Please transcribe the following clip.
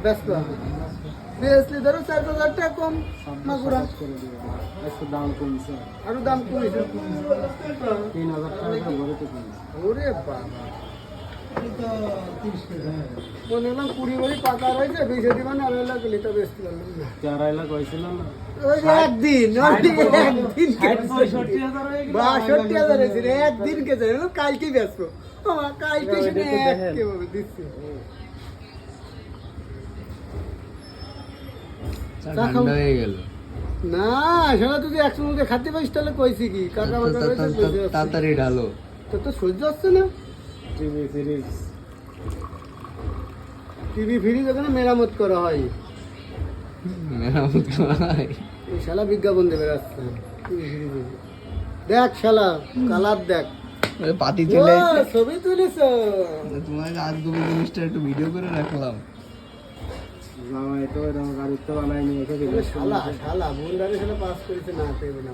ব্যস্ত বেসলি ধরো 4,000 টাকা কম মাগুরা দাম কমছে, আরো দাম কমেছে 3,000 টাকা ভরে তো কমছে। ওরে বাবা মনে হলাম 20 ভরি পাকা রয়েছে 20 দিবান আর লাখ লিটার বেচতে পারলাম না 4 লাখ হয়েছিল না, ওই যে একদিন 65,000 হয়ে গেল। 62,000 হয়েছে রে, একদিন কে যায় কালকে বেচবো আমার কালকে শুনে কিভাবে দিচ্ছি ঠান্ডা হয়ে গেল। না সেটা তুই 100 মধ্যে খাতে পারিস তাহলে কইছি কি কাকা মাকা রয়েছে তাড়াতাড়ি ঢালো। তোর তো সহ্য হচ্ছে না টিভি ফ্রিজ টিভি ফ্রিজ ওখানে মেরামত করা হয় মেরামত করা হয়। এই শালা বিজ্ঞাপন দেবে রাস্তা টিভি ফ্রিজে দেখ শালা কালার দেখ ওই পাতি চলে ও, এসেছে। ছবি তুলিস তোমার আজগুবি জিনিসটা একটু ভিডিও করে রাখলাম। জামাই তো এরকম গাড়ি তো বানায়নি, এসে দিল। শালা শালা বোন দাঁড়িয়ে শালা পাস করেছে না পেবে না